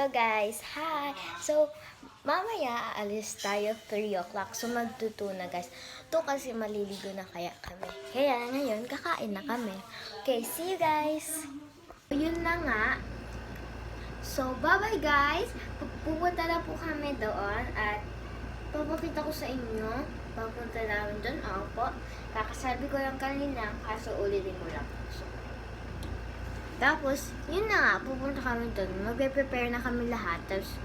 So guys, hi! So, mamaya aalis tayo 3 o'clock. So, magtutuna guys. To kasi maliligo na kaya kami. Kaya ngayon, kakain na kami. Okay, see you guys! Yun na nga. So, bye-bye guys! Pupunta na po kami doon at papakita ko sa inyo. Papunta namin doon. Opo. Kakasabi ko lang kanina, kaso ulitin ko lang. So, tapos, yun na nga, pupunta kami doon. Magpe-prepare na kami lahat. Tapos,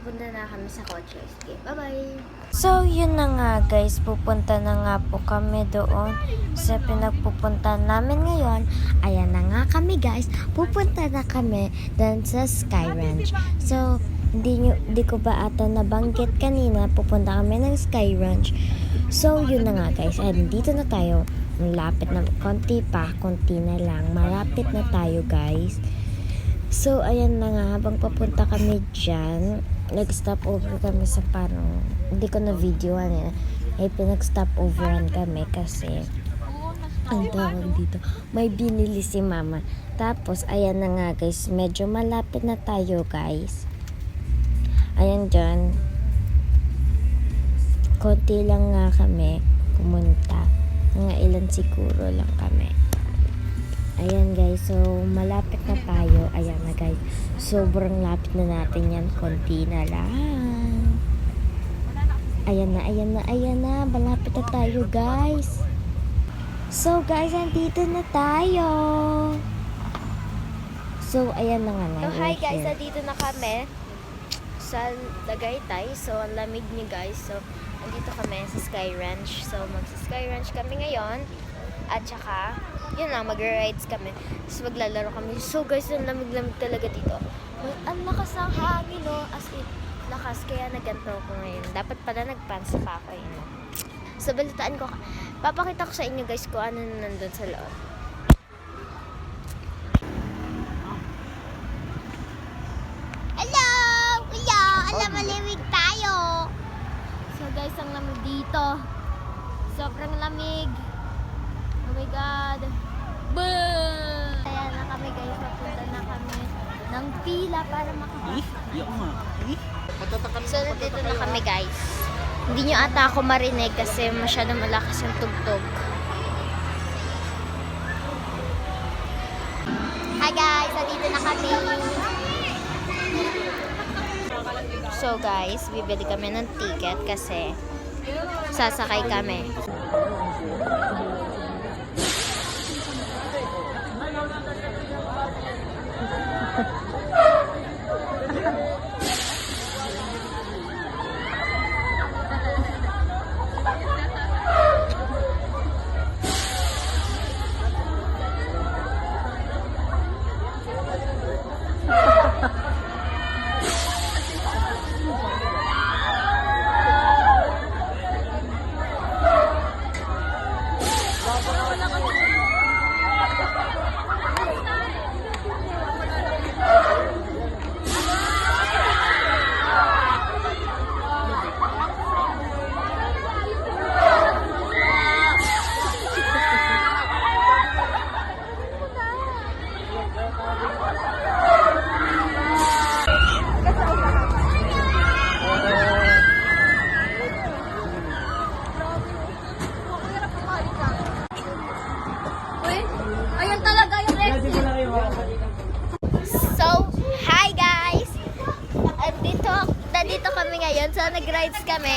pupunta na kami sa kotse. Sige, bye-bye! So, yun na nga guys, pupunta na nga po kami doon sa pinagpupunta namin ngayon. Ayan na nga kami guys, pupunta na kami doon sa Sky Ranch. So, hindi ko ba ata nabanggit kanina, pupunta kami ng Sky Ranch. So, yun na nga guys, ayan, dito na tayo. Malapit na, konti na lang. Malapit na tayo guys. So, ayan na nga, habang papunta kami dyan, nag-stop over kami sa parang, hindi ko na videoan pinag-stop overan kami kasi, ang tawag dito, may binili si mama. Tapos, ayan na nga guys, medyo malapit na tayo guys. Ayan dyan, konti lang nga kami pumunta. Mga ilan siguro lang kami. Ayan guys, so malapit na tayo. Ayan na guys, sobrang lapit na natin yan. Konti na lang. Ayan na, malapit na tayo guys. So guys, andito na tayo. So ayan na nga na. So hi guys, andito na kami sa Tagaytay. So ang lamig niyo guys. So andito kami sa Sky Ranch. So magsa-Sky Ranch kami ngayon. At saka, yun lang, mag-rides kami. Tapos maglalaro kami. So guys, ang lamig-lamig talaga dito. Ang lakas ng hangin, no? As in, lakas. Kaya naganto ko ngayon. Dapat pala nagpants pa ako yun. So balitaan ko. Papakita ko sa inyo guys kung ano nandun sa loob. Hello! Hello! Alam, malimig tayo! So guys, ang lamig dito. Sobrang lamig. Oh my God. Boom! Kaya na kami guys, papunta na kami ng pila para makapasok. So nandito na kami guys. Hindi nyo ata ako marinig kasi masyado malakas yung tugtog. Hi guys, nandito na kami. So guys, bibili kami ng ticket kasi sasakay kami. So, hi guys! Nandito kami ngayon. So, nag-rides kami.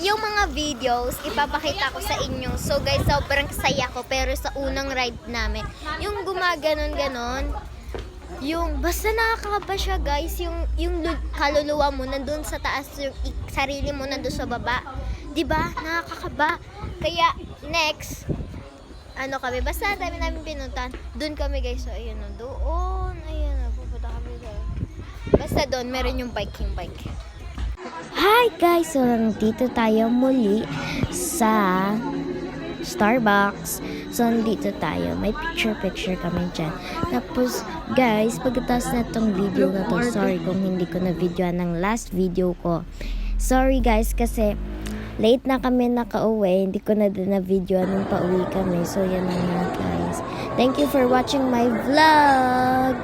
Yung mga videos, ipapakita ko sa inyo. So, guys, sobrang saya ko. Pero sa unang ride namin, yung gumaganon-ganon, yung, basta nakakaba siya, guys. Yung kaluluwa mo nandun sa taas, yung sarili mo nandun sa baba. Diba? Nakakakaba. Kaya, next, ano kami, basta dami namin pinuntahan. Doon kami guys, so ayun o, doon, ayun o, pupunta kami doon. Basta doon, meron yung bike. Hi guys, so nandito tayo muli sa Starbucks. So nandito tayo, may picture kami dyan. Tapos guys, pagkatapos na tong video na to, sorry kung hindi ko na videoan ng last video ko. Sorry guys, kasi late na kami nakauwi. Hindi ko na din na video nung pauwi kami. So, yan na nga guys. Thank you for watching my vlog.